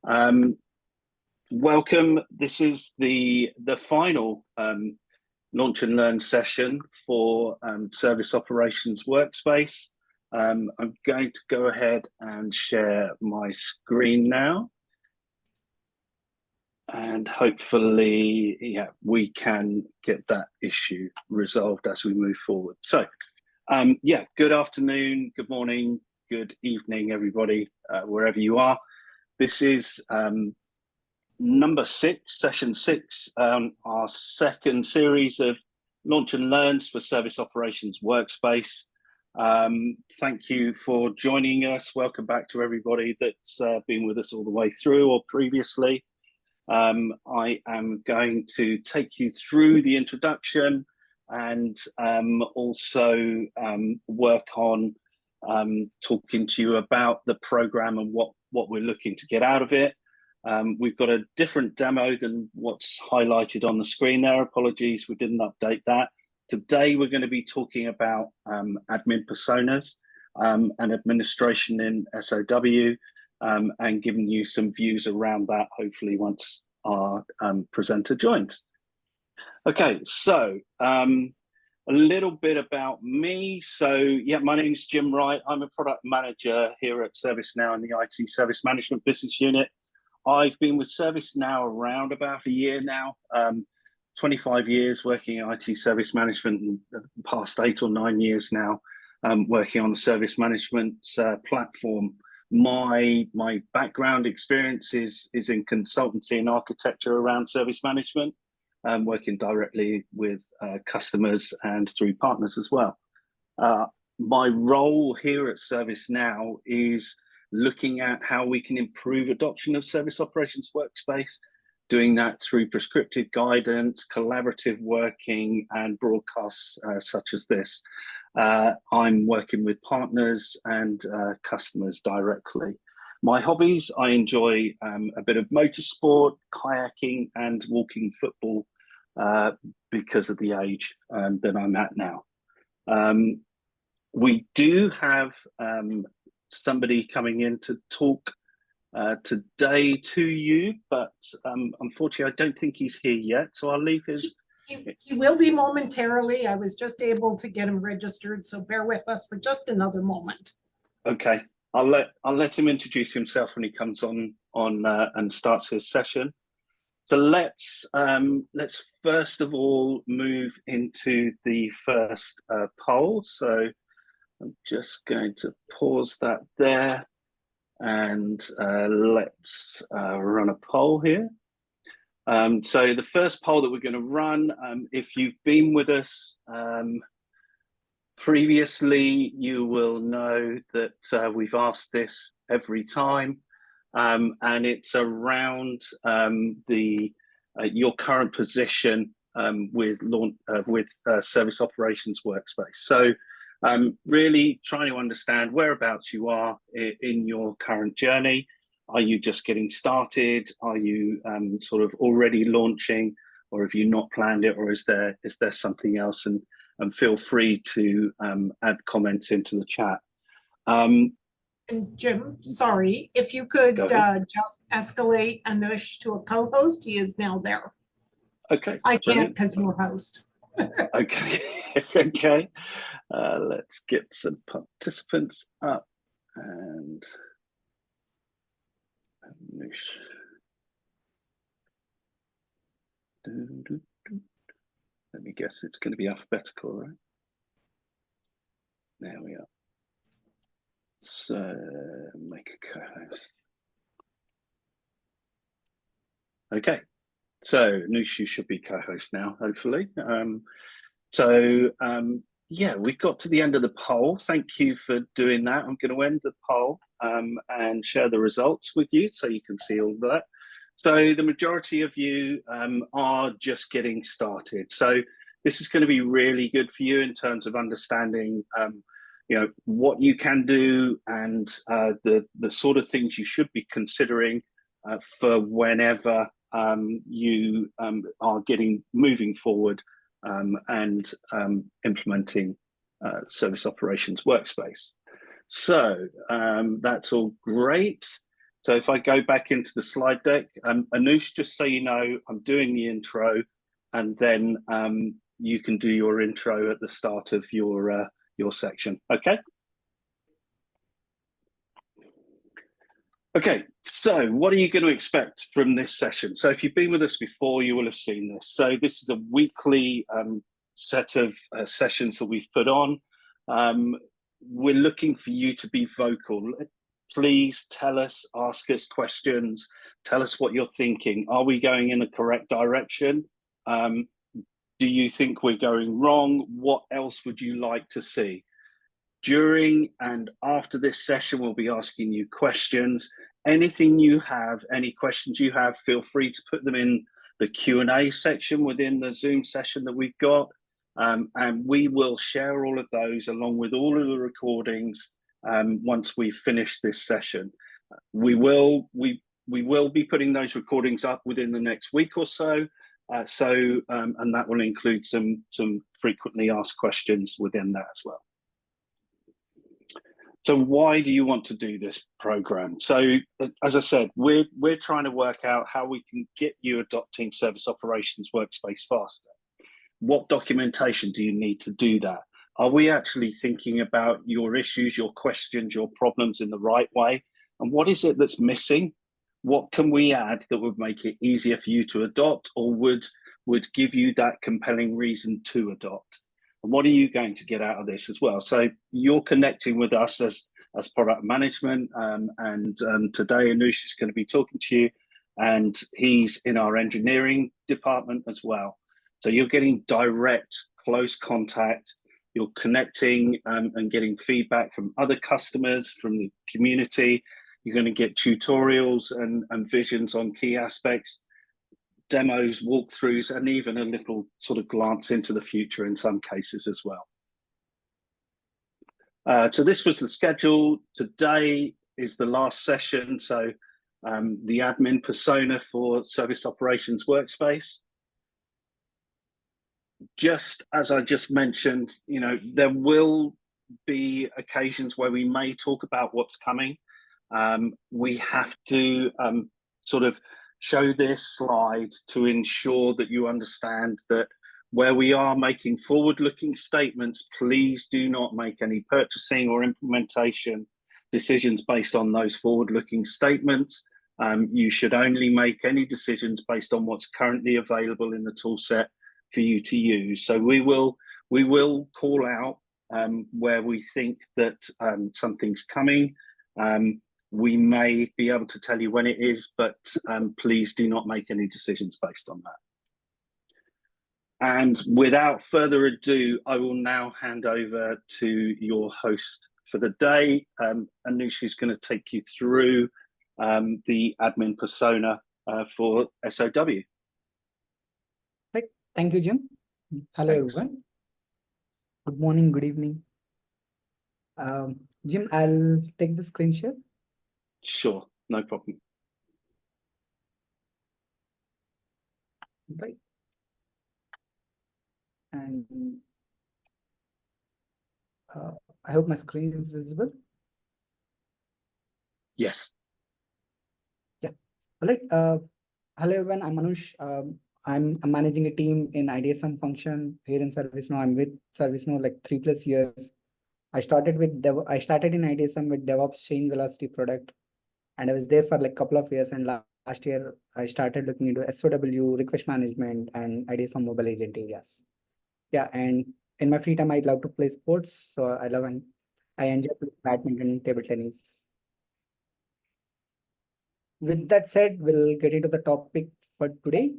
Um, Welcome. This is the final launch and learn session for Service Operations Workspace. I'm going to go ahead and share my screen now. And hopefully, we can get that issue resolved as we move forward. So, good afternoon, good morning, good evening, everybody, wherever you are. This is number 6, session 6, our second series of launch and learns for Service Operations Workspace. Thank you for joining us. Welcome back to everybody that's been with us all the way through or previously. I am going to take you through the introduction and also work on talking to you about the program and what we're looking to get out of it. We've got a different demo than what's highlighted on the screen there. Apologies, we didn't update that. Today, we're going to be talking about admin personas and administration in SOW and giving you some views around that, hopefully, once our presenter joins. Okay, so a little bit about me. So, my name is Jim Wright. I'm a product manager here at ServiceNow in the IT Service Management Business Unit. I've been with ServiceNow around about a year now, 25 years working in IT service management, and the past 8 or 9 years now working on the service management platform. My background experience is in consultancy and architecture around service management, working directly with customers and through partners as well. My role here at ServiceNow is looking at how we can improve adoption of Service Operations Workspace, doing that through prescriptive guidance, collaborative working, and broadcasts such as this. I'm working with partners and customers directly. My hobbies, I enjoy a bit of motorsport, kayaking, and walking football because of the age that I'm at now. We do have somebody coming in to talk today to you, but unfortunately, I don't think he's here yet. So I'll leave his. He will be momentarily. I was just able to get him registered, so bear with us for just another moment. Okay, I'll let him introduce himself when he comes on and starts his session. So let's first of all move into the first poll. So I'm just going to pause that there and let's run a poll here. So the first poll that we're going to run, if you've been with us previously, you will know that we've asked this every time, and it's around your current position with Service Operations Workspace. So really trying to understand whereabouts you are in your current journey. Are you just getting started? Are you sort of already launching, or have you not planned it, or is there something else? And feel free to add comments into the chat. And Jim, sorry, if you could just escalate Anush to a co-host. He is now there. Okay. I can't because you're host. Okay. Okay. Let's get some participants up and let me guess, it's going to be alphabetical, right? There we are. So make a co-host. Okay. So Nush, you should be co-host now, hopefully. We've got to the end of the poll. Thank you for doing that. I'm going to end the poll and share the results with you so you can see all that. So the majority of you are just getting started. So this is going to be really good for you in terms of understanding what you can do and the sort of things you should be considering for whenever you are moving forward and implementing Service Operations Workspace. So that's all great. So if I go back into the slide deck, Anush, just so you know, I'm doing the intro, and then you can do your intro at the start of your section. Okay. Okay, so what are you going to expect from this session? So if you've been with us before, you will have seen this. So this is a weekly set of sessions that we've put on. We're looking for you to be vocal. Please tell us, ask us questions, tell us what you're thinking. Are we going in the correct direction? Do you think we're going wrong? What else would you like to see? During and after this session, we'll be asking you questions. Anything you have, any questions you have, feel free to put them in the Q&A section within the Zoom session that we've got. And we will share all of those along with all of the recordings once we've finished this session. We will be putting those recordings up within the next week or so. And that will include some frequently asked questions within that as well. So why do you want to do this program? So as I said, we're trying to work out how we can get you adopting Service Operations Workspace faster. What documentation do you need to do that? Are we actually thinking about your issues, your questions, your problems in the right way? And what is it that's missing? What can we add that would make it easier for you to adopt, or would give you that compelling reason to adopt? And what are you going to get out of this as well? So you're connecting with us as product management, and today Anush is going to be talking to you, and he's in our engineering department as well. So you're getting direct, close contact. You're connecting and getting feedback from other customers, from the community. You're going to get tutorials and visions on key aspects, demos, walkthroughs, and even a little sort of glance into the future in some cases as well. So this was the schedule. Today is the last session. So the admin persona for Service Operations Workspace. Just as I just mentioned, you know, there will be occasions where we may talk about what's coming. We have to sort of show this slide to ensure that you understand that where we are making forward-looking statements, please do not make any purchasing or implementation decisions based on those forward-looking statements. You should only make any decisions based on what's currently available in the tool set for you to use. So we will call out where we think that something's coming. We may be able to tell you when it is, but please do not make any decisions based on that. And without further ado, I will now hand over to your host for the day. Anush is going to take you through the admin persona for SOW. Thank you, Jim. Hello, Thanks. everyone. Good morning, good evening. Jim, I'll take the screen share. Sure, no problem. Right. And I hope my screen is visible. Yes. Yeah. All right. Hello, everyone. I'm Anush. I'm managing a team in ITSM function here in ServiceNow. I'm with ServiceNow like 3+ years. I started in ITSM with DevOps change velocity product, and I was there for like a couple of years. And last year, I started looking into SOW, request management, and ITSM mobile agent areas. Yeah, and in my free time, I love to play sports. So I enjoy playing badminton, table tennis. With that said, we'll get into the topic for today.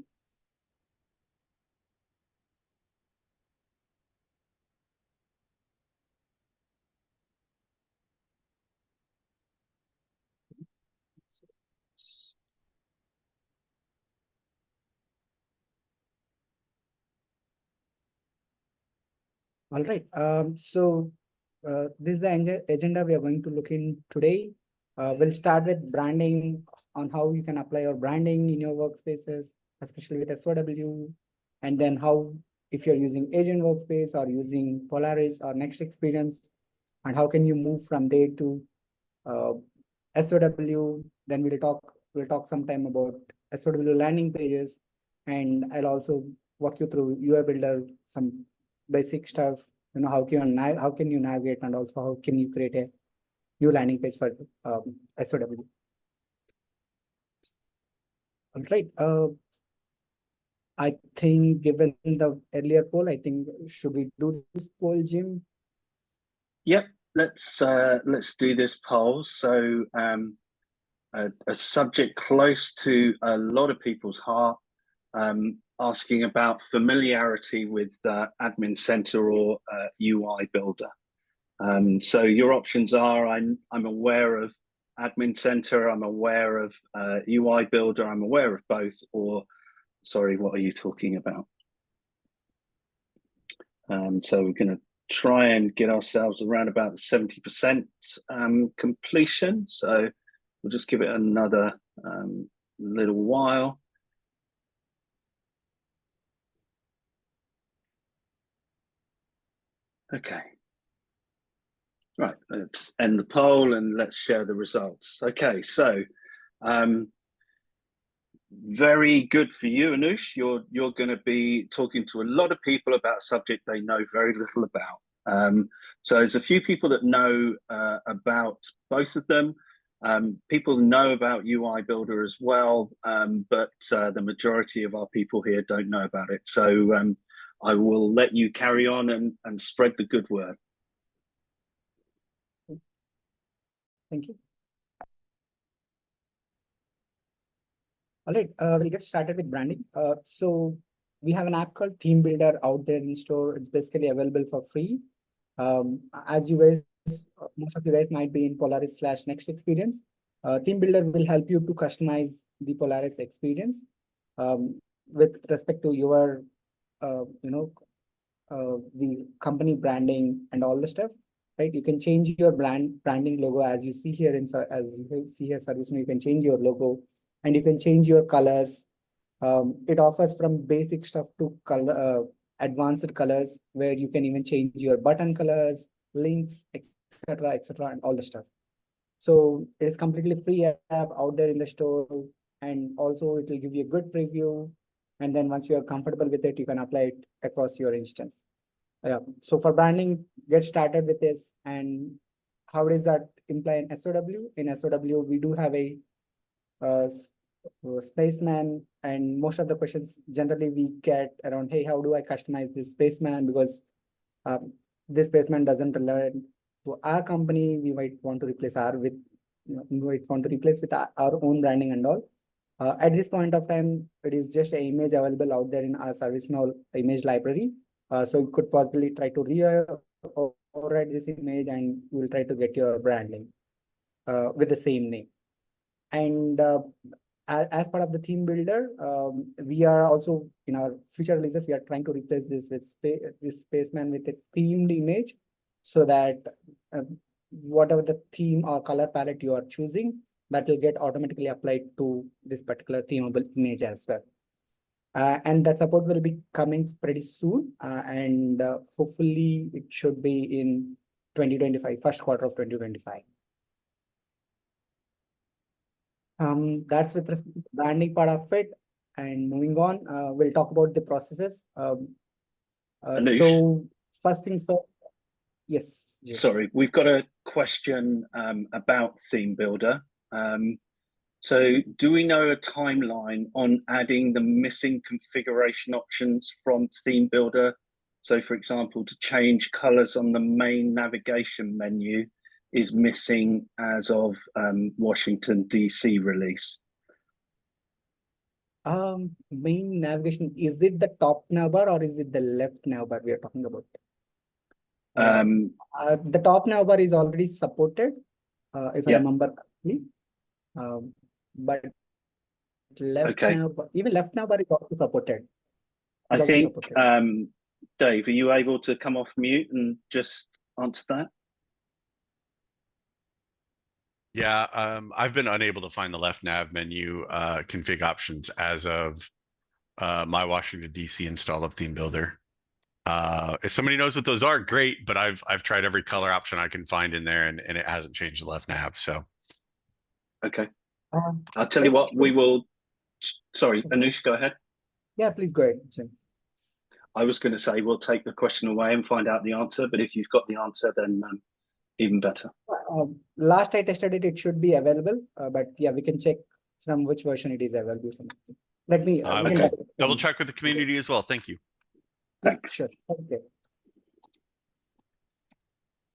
All right. This is the agenda we are going to look in today. We'll start with branding, on how you can apply your branding in your workspaces, especially with SOW, and then how, if you're using Agent Workspace or using Polaris or Next Experience, and how can you move from there to SOW, then we'll talk sometime about SOW landing pages, and I'll also walk you through UI Builder, some basic stuff. You know, how can you navigate, and also how can you create a new landing page for SOW. All right. I think given the earlier poll, I think should we do this poll, Jim? Yep. Let's do this poll. So a subject close to a lot of people's heart, asking about familiarity with Admin Center or UI Builder. So your options are: I'm aware of Admin Center, I'm aware of UI Builder, I'm aware of both, or sorry, what are you talking about? So we're going to try and get ourselves around about the 70% completion. So we'll just give it another little while. Okay. Right, let's end the poll and let's share the results. Okay, so very good for you, Anush. You're going to be talking to a lot of people about a subject they know very little about. So there's a few people that know about both of them. People know about UI Builder as well, but the majority of our people here don't know about it. So I will let you carry on and spread the good word. Thank you. All right, we'll get started with branding. So we have an app called Theme Builder out there in store. It's basically available for free. As you guys, most of you guys might be in Polaris/Next experience. Theme Builder will help you to customize the Polaris experience with respect to your, the company branding and all the stuff. Right, you can change your branding logo as you see here ServiceNow. You can change your logo, and you can change your colors. It offers from basic stuff to color, advanced colors, where you can even change your button colors, links, etc., and all the stuff. So it is completely free app out there in the store, and also it will give you a good preview. And then once you are comfortable with it, you can apply it across your instance. So for branding, get started with this. And how does that imply in SOW? In SOW, we do have a spaceman, and most of the questions generally we get around, hey, how do I customize this spaceman? Because this spaceman doesn't relate to our company. We might want to replace with our own branding and all. At this point of time, it is just an image available out there in our ServiceNow image library. So you could possibly try to override this image, and you will try to get your branding with the same name. And as part of the theme builder, we are also in our future releases, we are trying to replace this with this spaceman with a themed image, so that whatever the theme or color palette you are choosing, that will get automatically applied to this particular themeable image as well. And that support will be coming pretty soon, and hopefully it should be in 2025, first quarter of 2025. That's with respect to the branding part of it. And moving on, we'll talk about the processes. So first things first. Yes. Jim. Sorry, we've got a question about Theme Builder. So do we know a timeline on adding the missing configuration options from Theme Builder? So for example, to change colors on the main navigation menu is missing as of Washington, DC release. Main navigation, is it the top navbar or is it the left navbar we are talking about? The top navbar is already supported, if I remember correctly. But left navbar, even left navbar is also supported. I think, Dave, are you able to come off mute and just answer that? Yeah, I've been unable to find the left nav menu config options as of my Washington DC install of Theme Builder. If somebody knows what those are, great. But I've tried every color option I can find in there, and it hasn't changed the left nav. So, okay, I'll tell you what, we will, sorry, Anush, go ahead. Yeah, please go ahead, Jim. I was going to say, we'll take the question away and find out the answer, but if you've got the answer, then even better. Last I tested it, it should be available, but yeah, we can check from which version it is available. Let me I we will can double check with the community as well. Thank you. Thanks. Sure. Okay.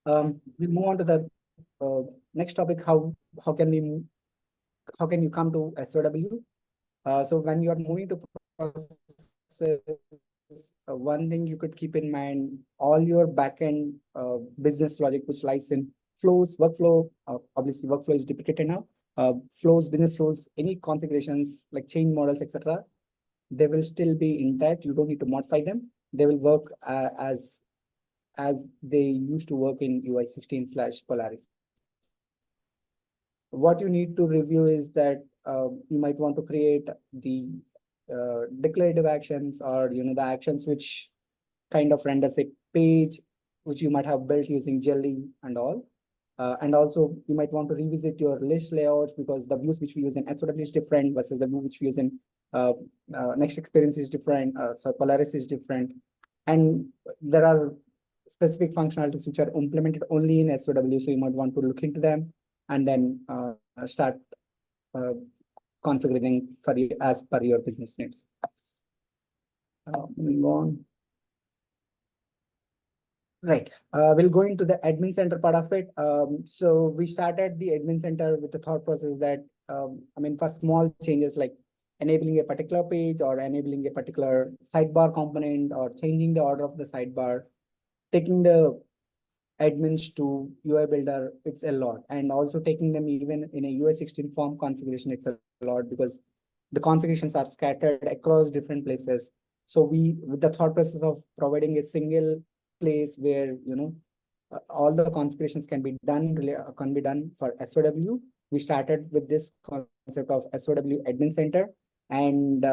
We'll move on to the next topic. How can you come to SOW? So when you are moving to processes, one thing you could keep in mind, all your backend business logic, which lies in flows, workflow, obviously workflow is deprecated now, flows, business rules, any configurations like change models, etc. They will still be intact. You don't need to modify them. They will work as they used to work in UI 16/Polaris. What you need to review is that you might want to create the declarative actions, or the actions which kind of renders a page which you might have built using Jelly and all. And also you might want to revisit your list layouts, because the views which we use in SOW is different versus the view which we use in Next Experience is different. So Polaris is different, and there are specific functionalities which are implemented only in SOW. So you might want to look into them and then start configuring for you as per your business needs. Moving on. Right. We'll go into the admin center part of it. So we started the admin center with the thought process that, for small changes like enabling a particular page or enabling a particular sidebar component or changing the order of the sidebar, taking the admins to UI builder, it's a lot. And also taking them even in a UI 16 form configuration, it's a lot, because the configurations are scattered across different places. So with the thought process of providing a single place where all the configurations can be done for SOW, we started with this concept of SOW admin center. And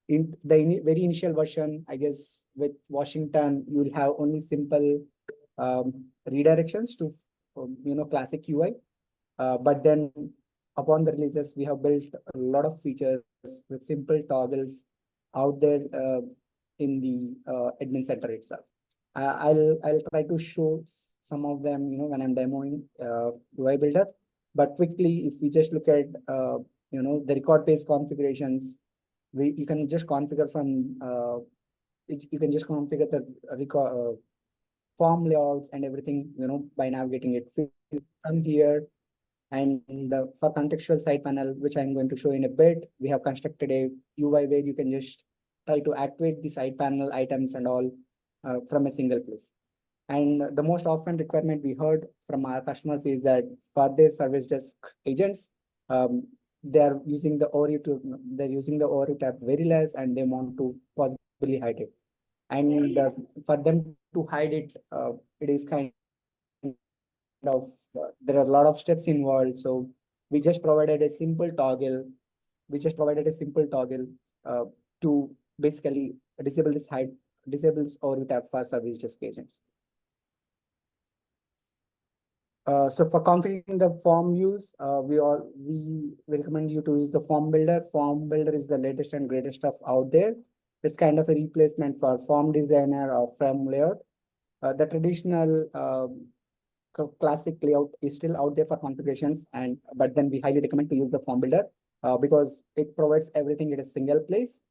in the very initial version, I guess with Washington, you will have only simple redirections to classic UI. But then upon the releases, we have built a lot of features with simple toggles out there in the admin center itself. I'll try to show some of them when I'm demoing UI builder. But quickly, if we just look at the record page configurations, you can just configure from you can just configure the record form layouts and everything by navigating it from here. And for contextual side panel, which I'm going to show in a bit, we have constructed a UI where you can just try to activate the side panel items and all from a single place. And the most often requirement we heard from our customers is that for their service desk agents, they're using the overview tab very less, and they want to possibly hide it. And for them to hide it, it is kind of there are a lot of steps involved. So we just provided a simple toggle. To basically disable this overview tab for service desk agents. So for configuring the form views, we recommend you to use the form builder. Form builder is the latest and greatest stuff out there. It's kind of a replacement for form designer or form layout. The traditional classic layout is still out there for configurations, but then we highly recommend to use the form builder because it provides everything in a single place.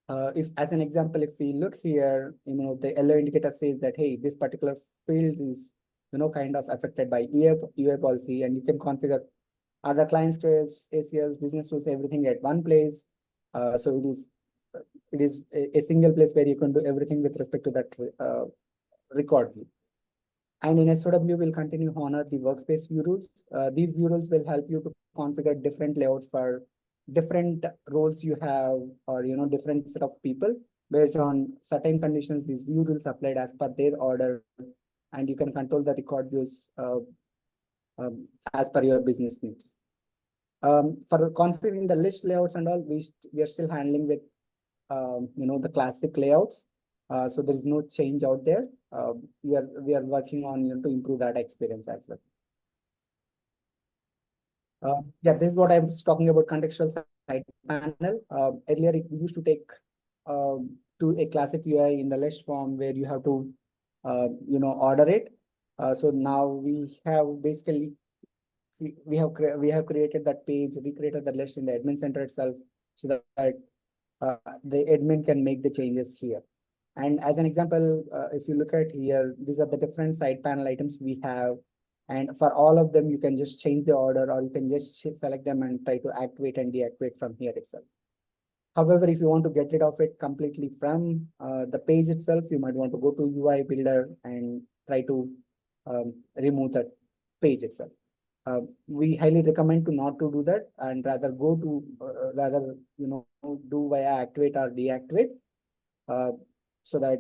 If, as an example, if we look here, the yellow indicator says that, hey, this particular field is kind of affected by UI policy, and you can configure other client scripts, ACLs, business rules, everything at one place. So it is a single place where you can do everything with respect to that record view. And in SOW, we'll continue to honor the workspace view rules. These view rules will help you to configure different layouts for different roles you have, or different set of people. Based on certain conditions, these view rules applied as per their order, and you can control the record views as per your business needs. For configuring the list layouts and all, we are still handling with the classic layouts. So there is no change out there. We are working on to improve that experience as well. Yeah, this is what I was talking about, contextual side panel. Earlier, we used to take to a classic UI in the list form where you have to, order it. So now we have basically, we have created that page, recreated the list in the admin center itself so that the admin can make the changes here. And as an example, if you look at here, these are the different side panel items we have. And for all of them, you can just change the order, or you can just select them and try to activate and deactivate from here itself. However, if you want to get rid of it completely from the page itself, you might want to go to UI builder and try to remove that page itself. We highly recommend to not to do that and rather go to do via activate or deactivate, so that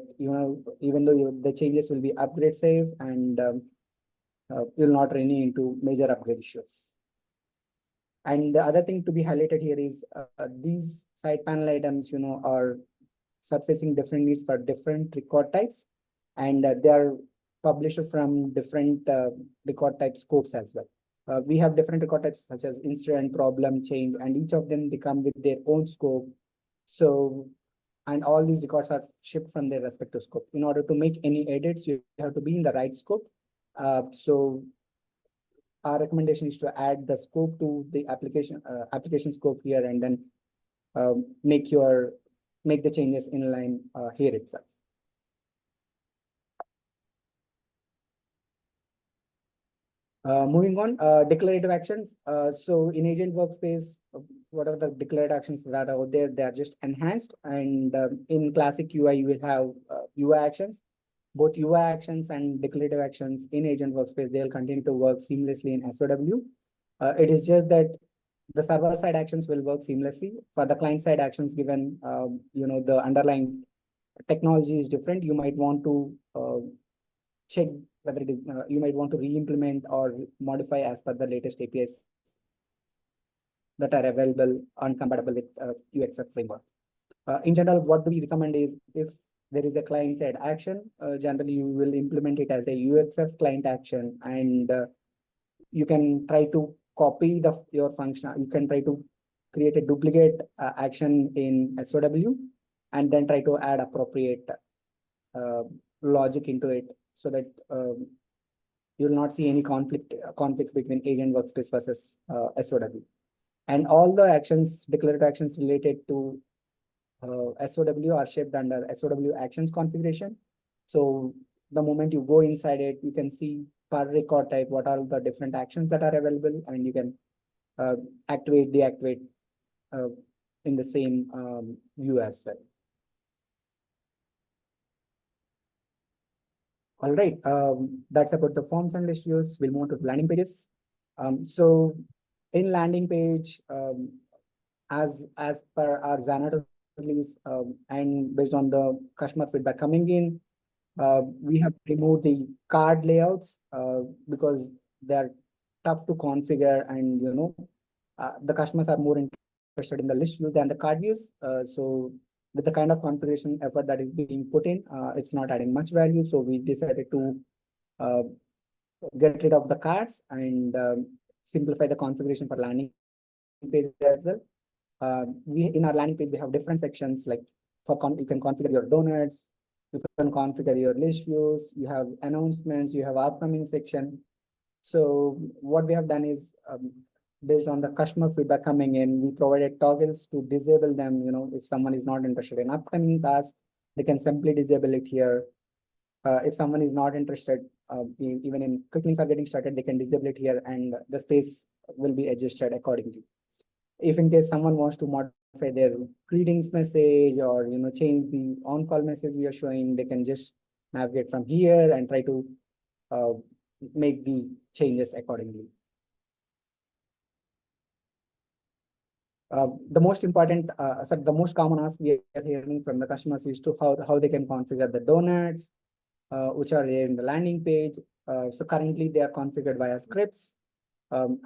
even though the changes will be upgrade safe and you'll not run into major upgrade issues. And the other thing to be highlighted here is these side panel items, are surfacing different needs for different record types, and they are published from different record type scopes as well. We have different record types such as incident, problem, change, and each of them, they come with their own scope. So, and all these records are shipped from their respective scope. In order to make any edits, you have to be in the right scope. So our recommendation is to add the scope to the application scope here, and then make the changes in line here itself. Moving on, declarative actions. So in Agent Workspace, whatever the declared actions that are out there, they are just enhanced. And in classic UI, you will have UI actions. Both UI actions and declarative actions in Agent Workspace, they'll continue to work seamlessly in SOW. It is just that the server side actions will work seamlessly. For the client side actions, given the underlying technology is different, you might want to check whether it is you might want to re-implement or modify as per the latest APIs that are available and compatible with UXF framework. In general, what do we recommend is, if there is a client side action, generally you will implement it as a UXF client action, and you can try to copy your function. You can try to create a duplicate action in SOW, and then try to add appropriate logic into it, so that you'll not see any conflicts between Agent Workspace versus SOW. And all the actions, declarative actions related to SOW are shaped under SOW actions configuration. So the moment you go inside it, you can see per record type what are the different actions that are available, and you can activate, deactivate in the same view as well. All right, that's about the forms and list views. We'll move to the landing pages. So in landing page, as per our Xanadu release, and based on the customer feedback coming in, we have removed the card layouts because they're tough to configure, and the customers are more interested in the list views than the card views. So with the kind of configuration effort that is being put in, it's not adding much value. So we decided to get rid of the cards and simplify the configuration for landing page as well. In our landing page, we have different sections, like you can configure your donuts, you can configure your list views, you have announcements, you have upcoming section. So what we have done is, based on the customer feedback coming in, we provided toggles to disable them. If someone is not interested in upcoming tasks, they can simply disable it here. If someone is not interested, even in quick links are getting started, they can disable it here, and the space will be adjusted accordingly. If in case someone wants to modify their greetings message, or change the on-call message we are showing, they can just navigate from here and try to make the changes accordingly. The most important, the most common ask we are hearing from the customers is to how they can configure the donuts, which are there in the landing page. So currently they are configured via scripts.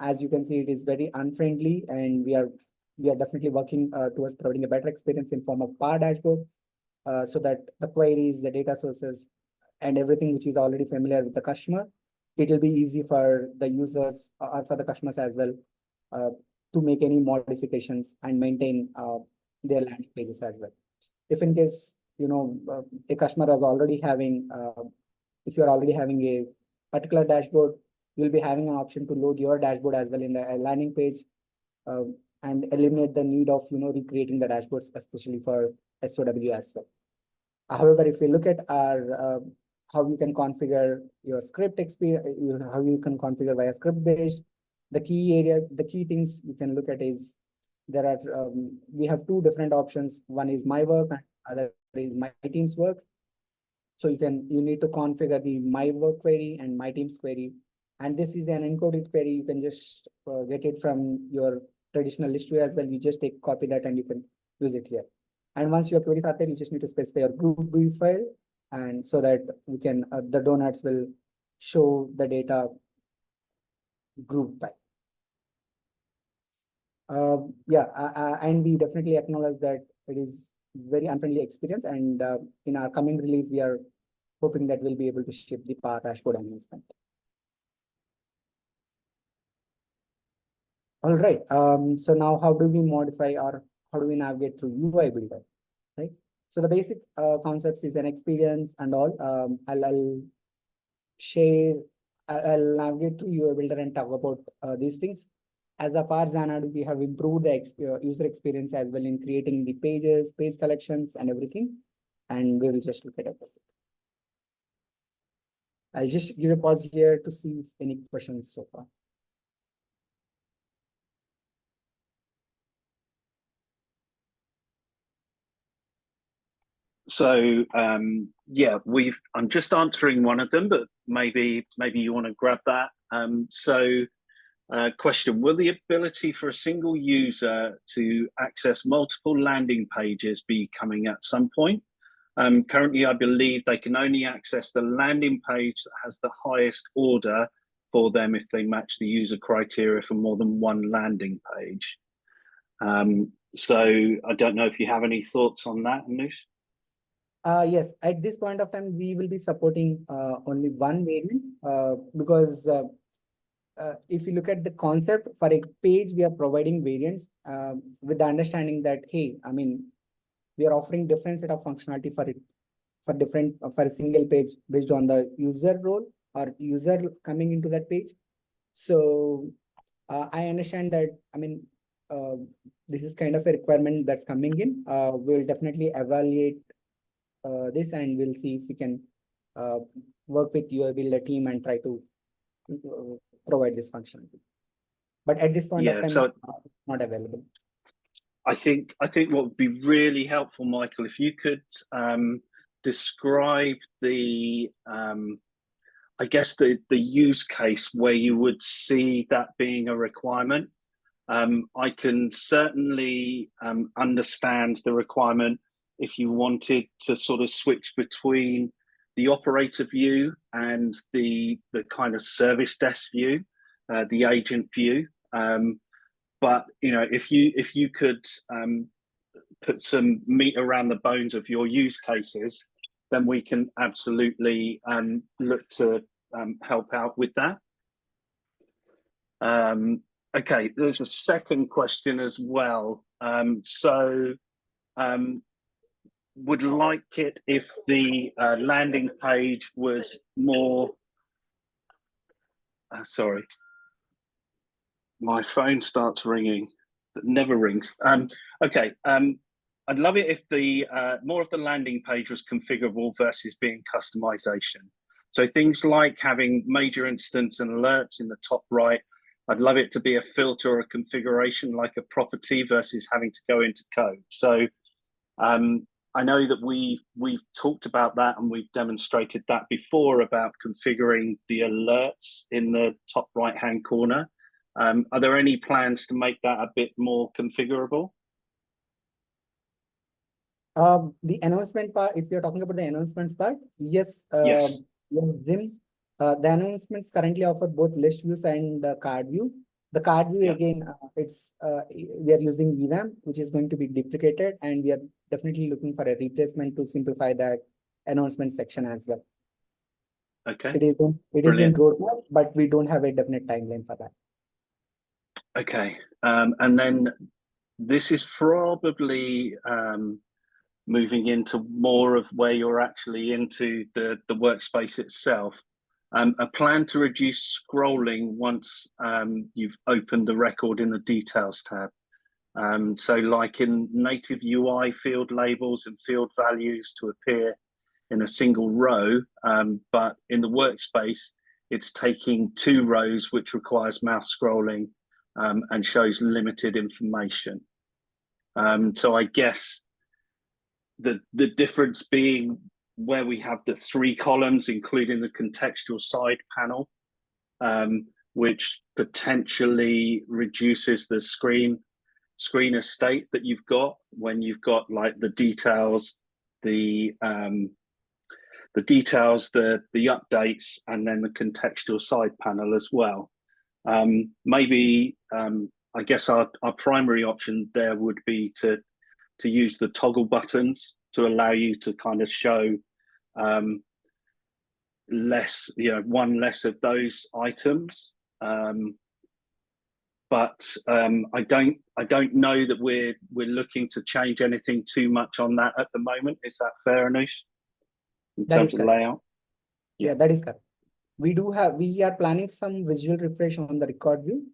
As you can see, it is very unfriendly, and we are definitely working towards providing a better experience in form of Power Dashboard, so that the queries, the data sources, and everything which is already familiar with the customer, it will be easy for the users or for the customers as well to make any modifications and maintain their landing pages as well. If in case, a customer is already having, if you're already having a particular dashboard, you'll be having an option to load your dashboard as well in the landing page, and eliminate the need of, recreating the dashboards, especially for SOW as well. However, if we look at our, how you can configure your script experience, how you can configure via script based, the key things you can look at is there are, we have two different options. One is my work and other is my team's work. So you need to configure the my work query and my team's query. And this is an encoded query. You can just get it from your traditional list view as well. You just copy that and you can use it here. And once your queries are there, you just need to specify your group view file, and so that we can the donuts will show the data group by. And we definitely acknowledge that it is very unfriendly experience, and in our coming release, we are hoping that we'll be able to ship the Power Dashboard enhancement. All right. So now how do we modify or how do we navigate through UI Builder, right? So the basic concepts is an experience and all. I'll navigate through UI Builder and talk about these things. As a far Xanadu, we have improved the user experience as well in creating the pages, page collections, and everything. And we will just look at it. I'll just give a pause here to see if any questions so far. So yeah, I'm just answering one of them, but maybe you want to grab that. Question: will the ability for a single user to access multiple landing pages be coming at some point? Currently, I believe they can only access the landing page that has the highest order for them if they match the user criteria for more than one landing page. So I don't know if you have any thoughts on that, Anush? Yes, at this point of time, we will be supporting only one variant because if you look at the concept for a page, we are providing variants with the understanding that, hey, I mean, we are offering different set of functionality for a single page based on the user role or user coming into that page. So I understand that, I mean, this is kind of a requirement that's coming in. We'll definitely evaluate this, and we'll see if we can work with your builder team and try to provide this functionality. But at this point of time, so not available. I think what would be really helpful, Michael, if you could describe the I guess the use case where you would see that being a requirement. I can certainly understand the requirement if you wanted to sort of switch between the operator view and the kind of service desk view, the agent view. But if you could put some meat around the bones of your use cases, then we can absolutely look to help out with that. Okay, there's a second question as well. Would like it if the landing page was more, sorry, my phone starts ringing, but never rings. Okay, I'd love it if the more of the landing page was configurable versus being customization. So things like having major incidents and alerts in the top right. I'd love it to be a filter or a configuration like a property versus having to go into code. So I know that we've talked about that and we've demonstrated that before about configuring the alerts in the top right-hand corner. Are there any plans to make that a bit more configurable? The announcement part, if you're talking about the announcements part, yes. Yes. Zim, the announcements currently offer both list views and card view. The card view, yeah, again, we are using EVAM, which is going to be deprecated, and we are definitely looking for a replacement to simplify that announcement section as well. Okay. It is in roadmap, but we don't have a definite timeline for that. Okay. And then this is probably moving into more of where you're actually into the workspace itself. A plan to reduce scrolling once you've opened the record in the details tab. So like in native UI, field labels and field values to appear in a single row, but in the workspace, it's taking 2 rows, which requires mouse scrolling and shows limited information. So I guess the difference being where we have the 3 columns, including the contextual side panel, which potentially reduces the screen estate that you've got when you've got like the details, the updates, and then the contextual side panel as well. Maybe I guess our primary option there would be to use the toggle buttons to allow you to kind of show less, one less of those items. But I don't know that we're looking to change anything too much on that at the moment. Is that fair, Anush? In terms of layout? Yeah, that is correct. We are planning some visual refresh on the record view,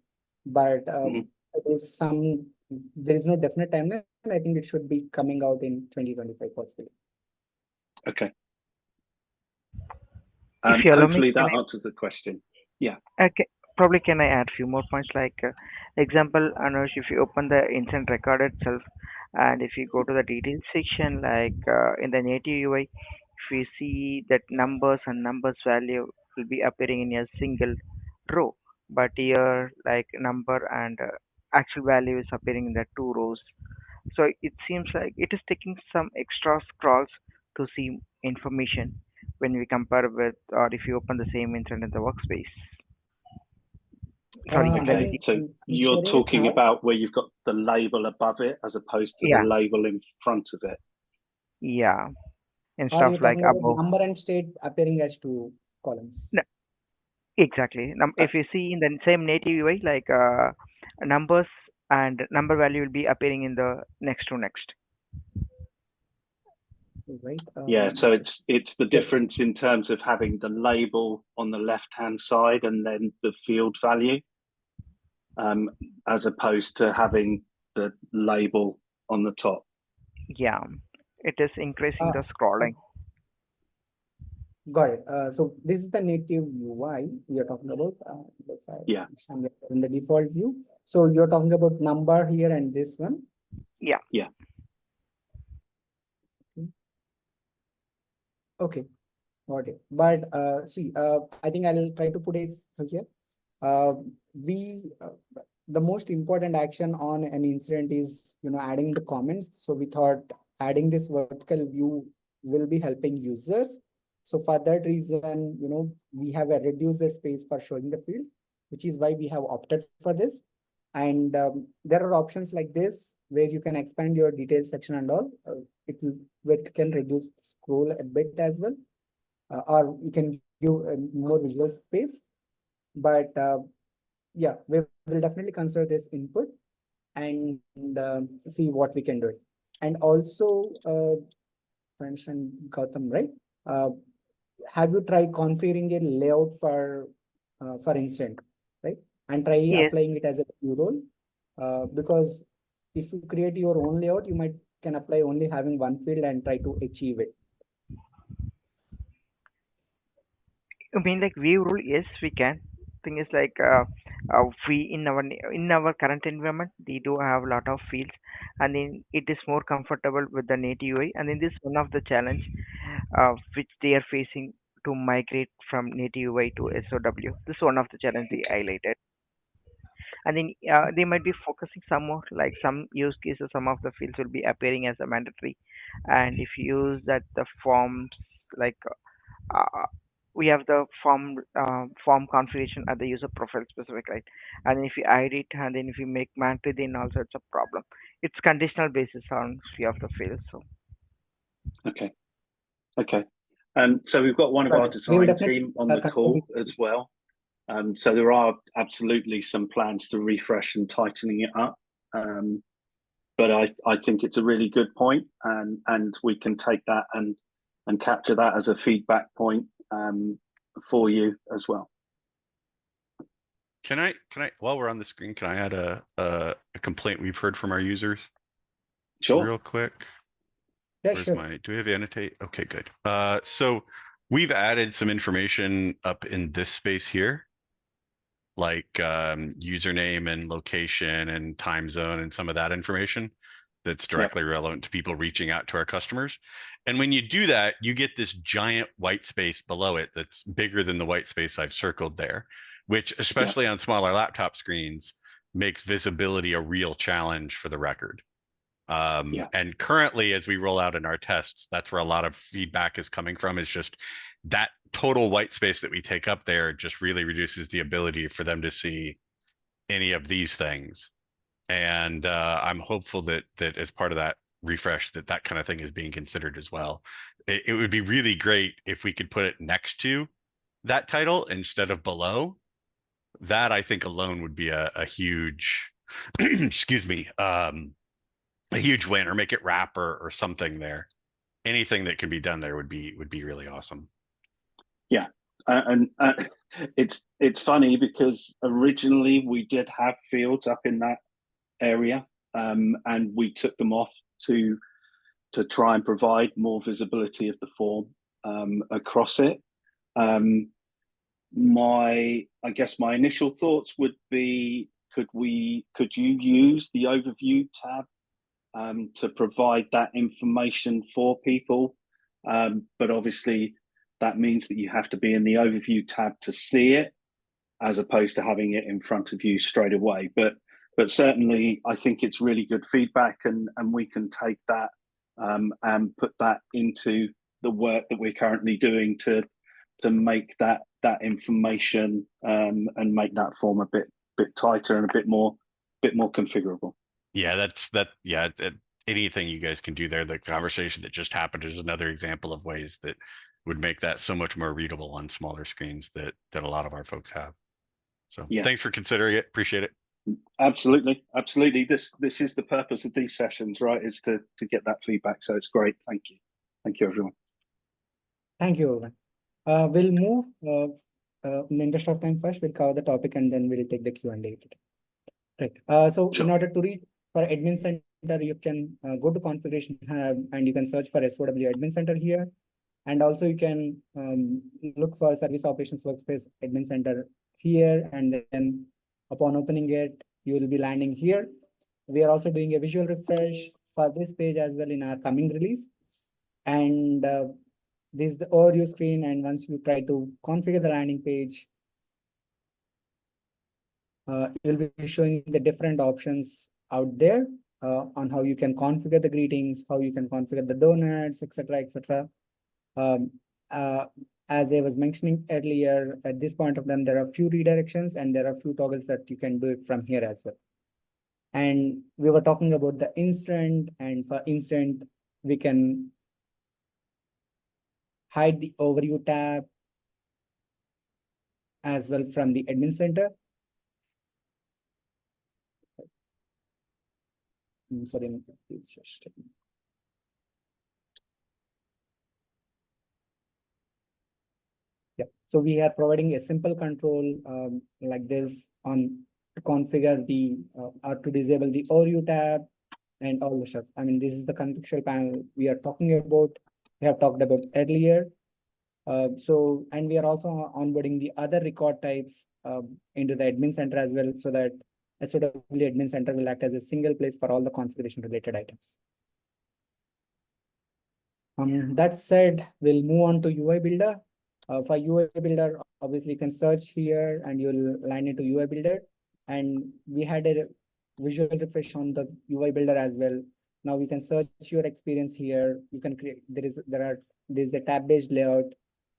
but there is no definite timeline. I think it should be coming out in 2025 possibly. Okay. If you allow Hopefully me, that answers the question. Yeah. Okay, probably can I add few more points like example, Anush, if you open the incident record itself and if you go to the details section like in the native UI, if we see that numbers and numbers value will be appearing in a single row, but here like number and actual value is appearing in the 2 rows. So it seems like it is taking some extra scrolls to see information when we compare with or if you open the same incident in the workspace. Sorry, Okay, so you're talking about where you've got the label above it as opposed to the label in front of it. Yeah, and Or stuff like above. Number and state appearing as 2 columns. No, exactly. If you see in the same native UI, like numbers and number value will be appearing in the next to next. Right. Yeah, so it's the difference in terms of having the label on the left-hand side and then the field value, as opposed to having the label on the top. Yeah, it is increasing the scrolling. Got it. So this is the native UI we are talking about. Yeah. In the default view. So you're talking about number here and this one. Yeah. Yeah. Okay, got it. But see, I think I'll try to put it here. The most important action on an incident is, adding the comments. So we thought adding this vertical view will be helping users. So for that reason, we have a reduced space for showing the fields, which is why we have opted for this. And there are options like this where you can expand your details section and all. It can reduce the scroll a bit as well, or you can give more visual space. But yeah, we will definitely consider this input and see what we can do. And also, mentioned Gautam, right? Have you tried configuring a layout for incident, right? And try applying it as a view role, because if you create your own layout, you can apply only having one field and try to achieve it. I mean, like view rule, yes, we can. Thing is like we in our current environment, we do have a lot of fields, and then it is more comfortable with the native UI. And then this one of the challenge which they are facing to migrate from native UI to SOW. This is one of the challenge they highlighted. And then they might be focusing some more, like some use cases, some of the fields will be appearing as a mandatory. And if you use that the forms, like we have the form configuration at the user profile specific, right? And then if you hide it and then if you make mandatory, then also it's a problem. It's conditional basis on few of the fields. So okay. So we've got one of our design team on the call as well. So there are absolutely some plans to refresh and tightening it up. But I think it's a really good point, and we can take that and capture that as a feedback point for you as well. Can I, while we're on the screen, can I add a complaint we've heard from our users Sure. real quick? Yeah, Where's sure. do we have annotate? Okay, good. So we've added some information up in this space here, like username and location and time zone and some of that information that's directly relevant to people reaching out to our customers. And when you do that, you get this giant white space below it that's bigger than the white space I've circled there, which especially on smaller laptop screens makes visibility a real challenge for the record. And currently, as we roll out in our tests, that's where a lot of feedback is coming from, is just that total white space that we take up there just really reduces the ability for them to see any of these things. And I'm hopeful that as part of that refresh, that kind of thing is being considered as well. It would be really great if we could put it next to that title instead of below. That, I think, alone would be a huge, excuse me, a huge win, or make it wrap or something there. Anything that can be done there would be really awesome. Yeah, and it's funny because originally we did have fields up in that area, and we took them off to try and provide more visibility of the form across it. I guess my initial thoughts would be, could you use the overview tab to provide that information for people? But obviously that means that you have to be in the overview tab to see it, as opposed to having it in front of you straight away. But certainly I think it's really good feedback, and we can take that and put that into the work that we're currently doing to make that information and make that form a bit tighter and a bit more configurable. Yeah, anything you guys can do there. The conversation that just happened is another example of ways that would make that so much more readable on smaller screens that a lot of our folks have. So thanks for considering it. Appreciate it. Absolutely. This is the purpose of these sessions, right? Is to get that feedback. So it's great. Thank you everyone. Thank you, Owen. We'll move in the interest of time. First we'll cover the topic and then we'll take the Q&A. Right. So in order to reach for admin center, you can go to configuration hub and you can search for SOW admin center here. And also you can look for Service Operations Workspace admin center here, and then upon opening it, you will be landing here. We are also doing a visual refresh for this page as well in our coming release. And this is the overview screen. And once you try to configure the landing page, you'll be showing the different options out there on how you can configure the greetings, how you can configure the donuts, etc., etc. As I was mentioning earlier, at this point of them, there are a few redirections and there are a few toggles that you can do it from here as well. And we were talking about the instant, and for instant, we can hide the overview tab as well from the admin center. Sorry, please just. Yeah, so we are providing a simple control like this on to configure the or to disable the overview tab and all the stuff. I mean, this is the contextual panel we are talking about. We have talked about earlier. And we are also onboarding the other record types into the admin center as well, so that SOW admin center will act as a single place for all the configuration related items. That said, we'll move on to UI Builder. For UI Builder, obviously you can search here and you'll land into UI Builder. And we had a visual refresh on the UI Builder as well. Now we can search your experience here. You can create, there's a tab-based layout,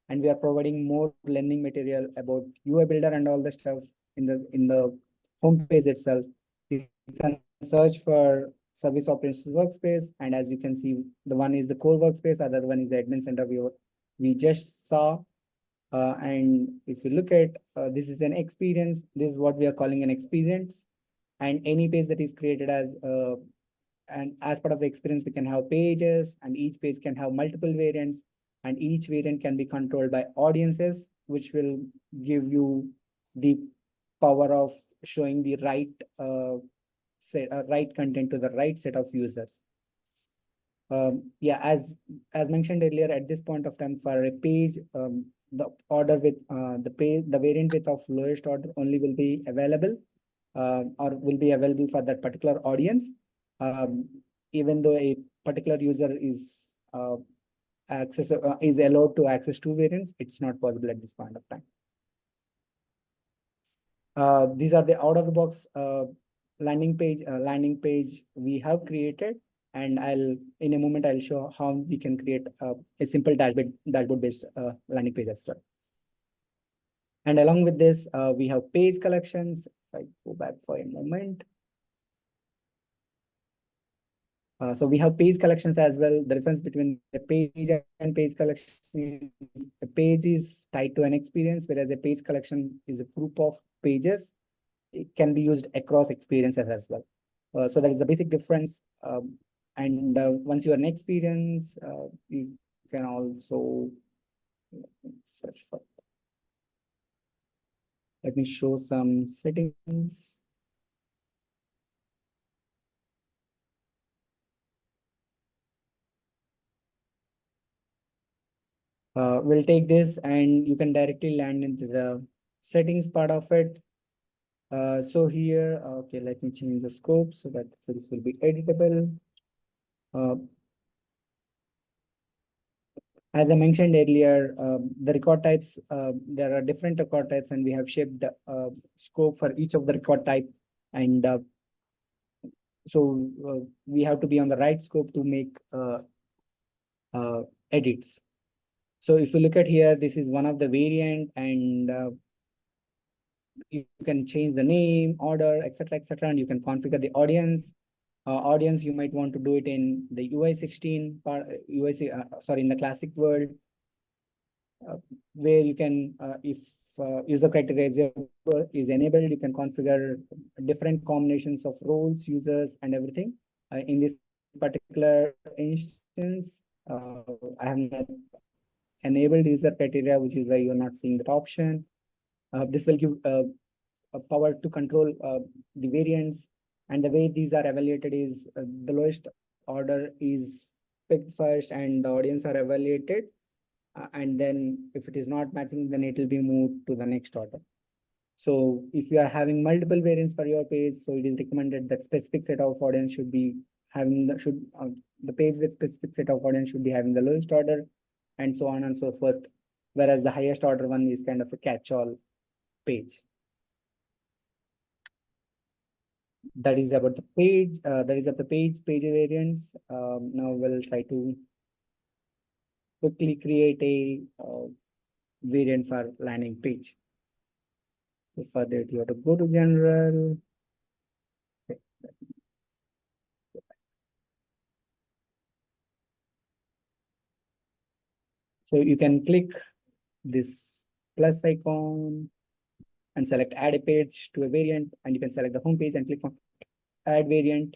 and we are providing more learning material about UI Builder and all the stuff in the home page itself. You can search for Service Operations Workspace, and as you can see, the one is the core workspace, other one is the admin center we just saw. And if you look at this is an experience, this is what we are calling an experience. And any page that is created as and as part of the experience, we can have pages, and each page can have multiple variants, and each variant can be controlled by audiences, which will give you the power of showing the right right content to the right set of users. Yeah, as mentioned earlier, at this point of time, for a page, the order with the variant width of lowest order only will be available or will be available for that particular audience. Even though a particular user is is allowed to access two variants, it's not possible at this point of time. These are the out of the box landing page we have created, and in a moment I'll show how we can create a simple dashboard based landing page as well. And along with this, we have page collections. If I go back for a moment. So we have page collections as well. The difference between a page and page collection is a page is tied to an experience, whereas a page collection is a group of pages. It can be used across experiences as well. So that is the basic difference. And once you are an experience, you can also search for. Let me show some settings. We'll take this and you can directly land into the settings part of it. So here, okay, let me change the scope so that this will be editable. As I mentioned earlier, the record types, there are different record types, and we have shaped scope for each of the record type. And so we have to be on the right scope to make edits. So if you look at here, this is one of the variant, and you can change the name, order, etc., and you can configure the audience. Audience, you might want to do it in the UI16 part, sorry, in the classic world, where you can, if user criteria is enabled, you can configure different combinations of roles, users, and everything. In this particular instance, I have not enabled user criteria, which is why you're not seeing that option. This will give a power to control the variants, and the way these are evaluated is the lowest order is picked first, and the audience are evaluated. And then if it is not matching, then it will be moved to the next order. So if you are having multiple variants for your page, so it is recommended that specific set of audience should be having the page with specific set of audience should be having the lowest order, and so on and so forth. Whereas the highest order one is kind of a catch-all page. That is about the page. That is of the page variants. Now we'll try to quickly create a variant for landing page. So for that, you have to go to general. Okay. So you can click this plus icon and select add a page to a variant, and you can select the home page and click on add variant.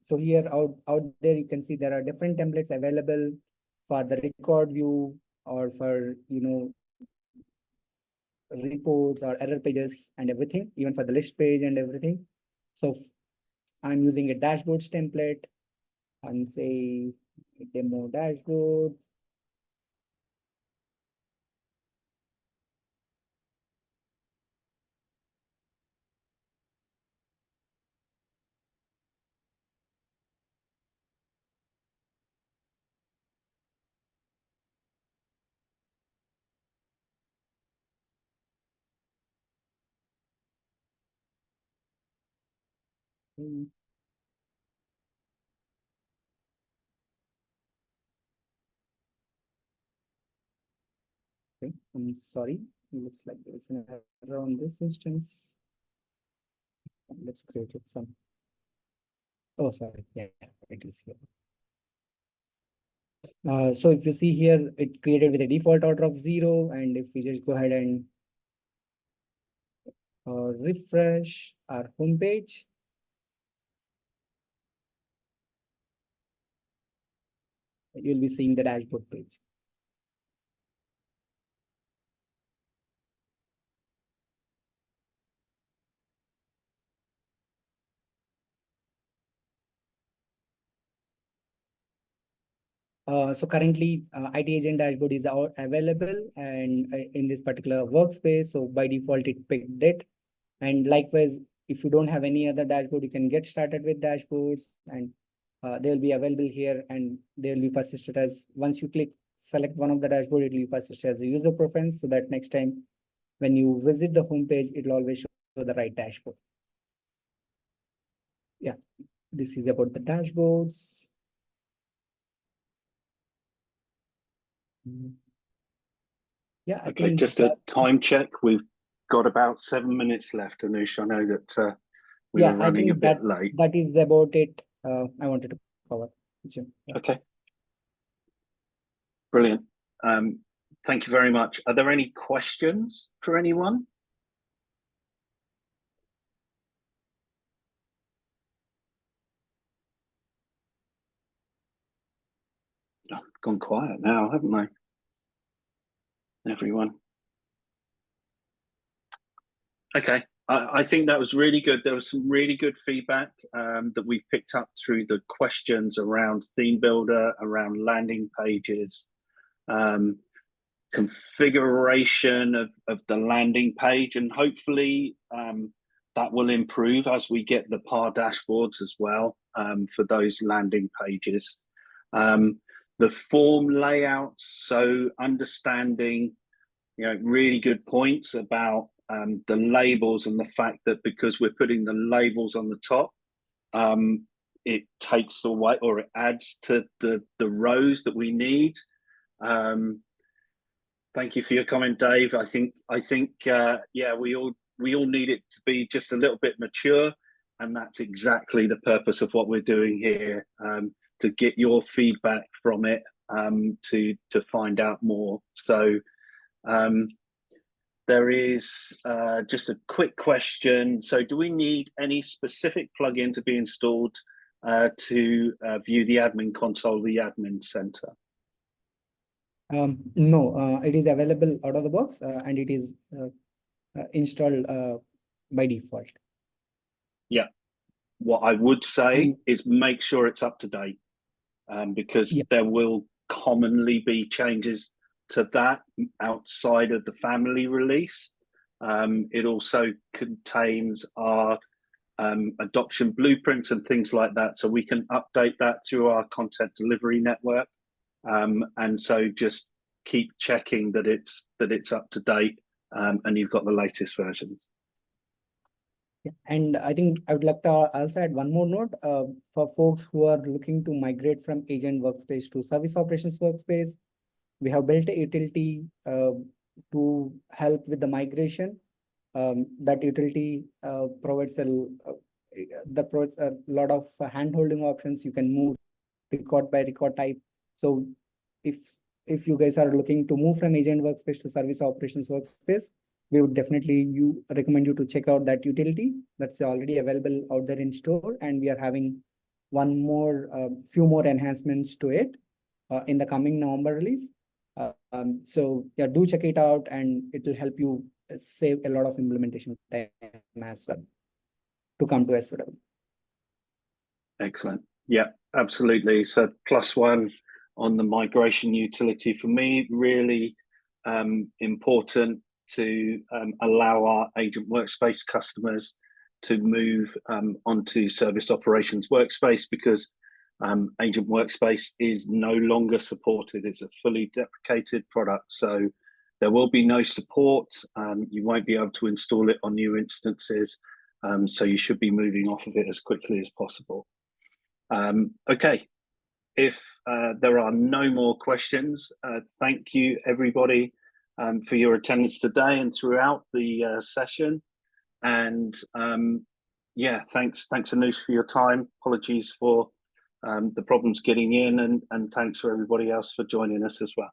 So here out there, you can see there are different templates available for the record view or for, reports or error pages and everything, even for the list page and everything. So I'm using a dashboards template and say demo dashboard. Okay, I'm sorry. It looks like there is an error on this instance. Let's create it from. Oh, sorry. Yeah, it is here. So if you see here, it created with a default order of 0. And if we just go ahead and refresh our homepage, you'll be seeing the dashboard page. So currently, IT agent dashboard is available and in this particular workspace. So by default, it picked it. And likewise, if you don't have any other dashboard, you can get started with dashboards, and they will be available here, and they will be persisted as once you select one of the dashboard, it will be persisted as a user preference, so that next time when you visit the homepage, it will always show the right dashboard. Yeah, this is about the dashboards. Yeah, I Okay, think just a time check. We've got about 7 minutes left, Anush. I know that we were running a bit late. That is about it. I wanted to cover. Jim. Yeah. Okay. Brilliant. Thank you very much. Are there any questions for anyone? Oh, gone quiet now, haven't they? Everyone. Okay. I think that was really good. There was some really good feedback that we've picked up through the questions around theme builder, around landing pages, configuration of the landing page, and hopefully that will improve as we get the PAR dashboards as well for those landing pages. The form layouts, so understanding, really good points about the labels and the fact that because we're putting the labels on the top, it takes away or it adds to the rows that we need. Thank you for your comment, Dave. I think yeah, we all need it to be just a little bit mature, and that's exactly the purpose of what we're doing here, to get your feedback from it, to find out more. So there is just a quick question. So do we need any specific plugin to be installed to view the admin console, the admin center? No, it is available out of the box and it is installed by default. Yeah. What I would say is make sure it's up to date, because there will commonly be changes to that outside of the family release. It also contains our adoption blueprints and things like that, so we can update that through our content delivery network. And so just keep checking that it's up to date, and you've got the latest versions. Yeah. And I think I would like to also add one more note for folks who are looking to migrate from Agent Workspace to Service Operations Workspace. We have built a utility to help with the migration. That utility provides a lot of hand-holding options. You can move record by record type. So if you guys are looking to move from Agent Workspace to Service Operations Workspace, we would definitely recommend you to check out that utility that's already available out there in store, and we are having few more enhancements to it in the coming November release. So yeah, do check it out, and it will help you save a lot of implementation time as well to come to SOW. Excellent. Yeah, absolutely. So +1 on the migration utility for me, really important to allow our Agent Workspace customers to move onto Service Operations Workspace, because Agent Workspace is no longer supported. It's a fully deprecated product, so there will be no support. You won't be able to install it on new instances, so you should be moving off of it as quickly as possible. Okay, if there are no more questions, thank you everybody for your attendance today and throughout the session. And yeah, thanks Anush for your time. Apologies for the problems getting in, and thanks for everybody else for joining us as well.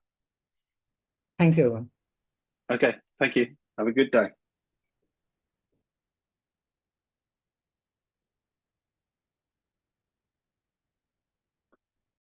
Thanks, everyone. Okay, thank you. Have a good day.